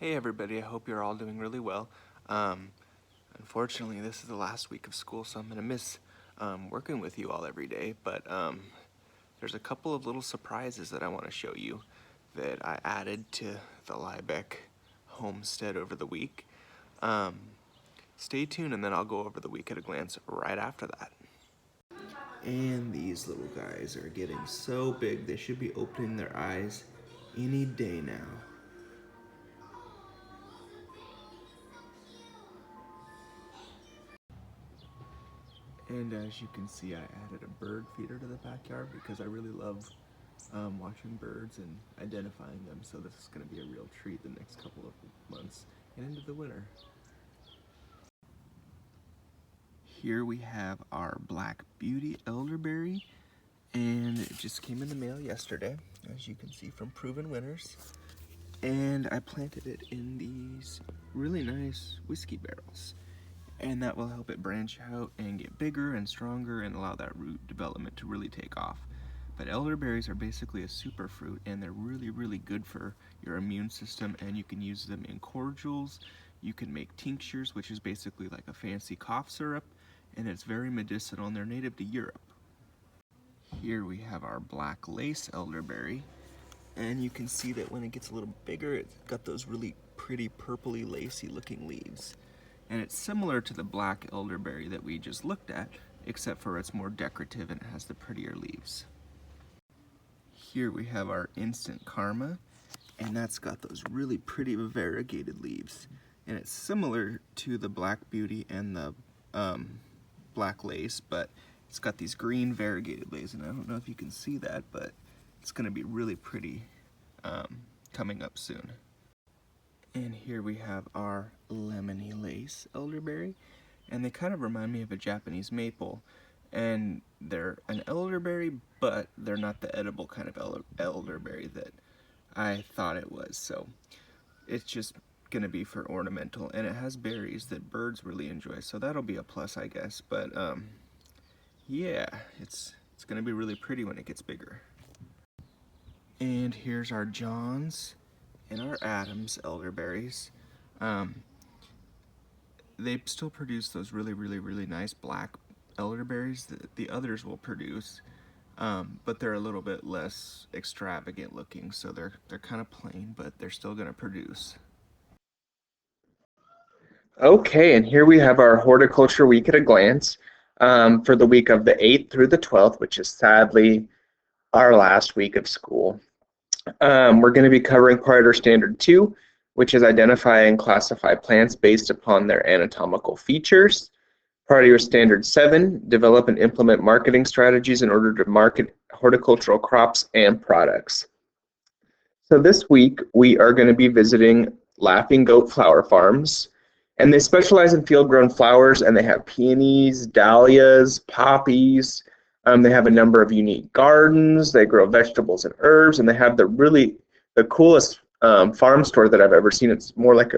Hey everybody, I hope you're all doing really well. Um, Unfortunately, this is the last week of school, so I'm going to miss working with you all every day, but there's a couple of little surprises that I want to show you that I added to the Liebeck homestead over the week. Um, Stay tuned and then I'll go over the week at a glance right after that. And these little guys are getting so big, they should be opening their eyes any day now. And as you can see, I added a bird feeder to the backyard because I really love watching birds and identifying them. So this is going to be a real treat the next couple of months and into the winter. Here we have our Black Beauty elderberry, and it just came in the mail yesterday, as you can see from Proven Winners. And I planted it in these really nice whiskey barrels. And that will help it branch out and get bigger and stronger and allow that root development to really take off. But elderberries are basically a superfruit, and they're really good for your immune system, and you can use them in cordials. You can make tinctures, which is basically like a fancy cough syrup, and it's very medicinal, and they're native to Europe. Here we have our black lace elderberry, and you can see that when it gets a little bigger, it's got those really pretty purpley lacy looking leaves. And it's similar to the black elderberry that we just looked at, except for it's more decorative and it has the prettier leaves. Here we have our instant karma, and that's got those really pretty variegated leaves. And it's similar to the black beauty and the black lace, but it's got these green variegated leaves, and I don't know if you can see that, but it's going to be really pretty coming up soon. And here we have our lemony lace elderberry, and they kind of remind me of a Japanese maple, and they're an elderberry, but they're not the edible kind of elderberry that I thought it was. So it's just gonna be for ornamental, and it has berries that birds really enjoy, so that'll be a plus, I guess. But yeah, it's gonna be really pretty when it gets bigger. And here's our Johns and our Adams elderberries. They still produce those really nice black elderberries that the others will produce, but they're a little bit less extravagant looking, so they're kind of plain, but they're still going to produce. Okay, and here we have our Horticulture Week at a glance for the week of the 8th through the 12th, which is sadly our last week of school. We're going to be covering Priority Standard 2, which is identify and classify plants based upon their anatomical features. Priority Standard 7, develop and implement marketing strategies in order to market horticultural crops and products. So this week, we are going to be visiting Laughing Goat Flower Farms, and they specialize in field-grown flowers, and they have peonies, dahlias, poppies. They have a number of unique gardens. They grow vegetables and herbs, and they have the coolest farm store that I've ever seen. It's more like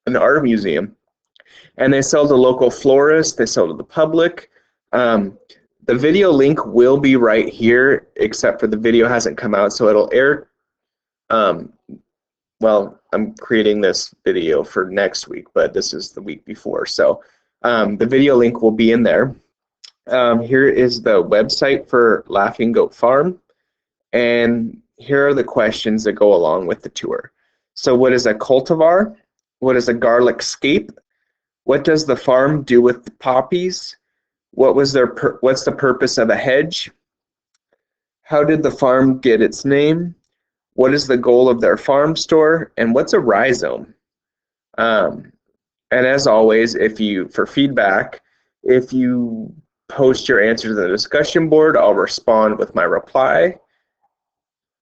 an art museum. And they sell to local florists. They sell to the public. The video link will be right here, except for the video hasn't come out, so it'll air. Well, I'm creating this video for next week, but this is the week before. So the video link will be in there. Here is the website for Laughing Goat Farm, and here are the questions that go along with the tour. So what is a cultivar? What is a garlic scape? What does the farm do with the poppies? What's the purpose of a hedge? How did the farm get its name? What is the goal of their farm store? And what's a rhizome? And as always, for feedback, if you post your answers in the discussion board, I'll respond with my reply.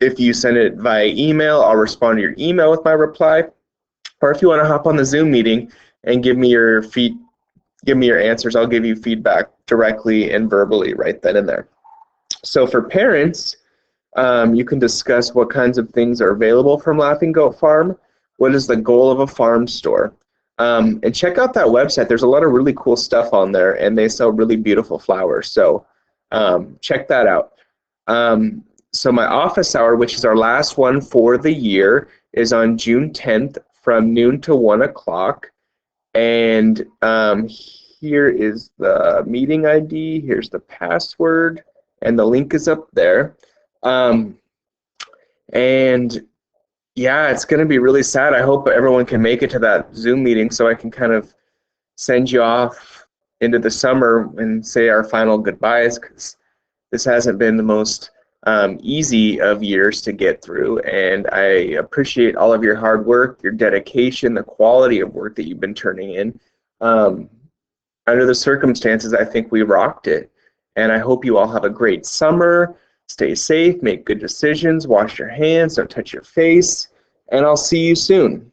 If you send it via email, I'll respond to your email with my reply. Or if you want to hop on the Zoom meeting and give me your answers, I'll give you feedback directly and verbally right then and there. So for parents, you can discuss what kinds of things are available from Laughing Goat Farm. What is the goal of a farm store? And check out that website. There's a lot of really cool stuff on there, and they sell really beautiful flowers. So check that out. So my office hour, which is our last one for the year, is on June 10th from noon to 1 o'clock. And here is the meeting ID. Here's the password, and the link is up there. And yeah, it's going to be really sad. I hope everyone can make it to that Zoom meeting so I can kind of send you off into the summer and say our final goodbyes, because this hasn't been the most easy of years to get through. And I appreciate all of your hard work, your dedication, the quality of work that you've been turning in. Under the circumstances, I think we rocked it. And I hope you all have a great summer. Stay safe, make good decisions, wash your hands, don't touch your face, and I'll see you soon.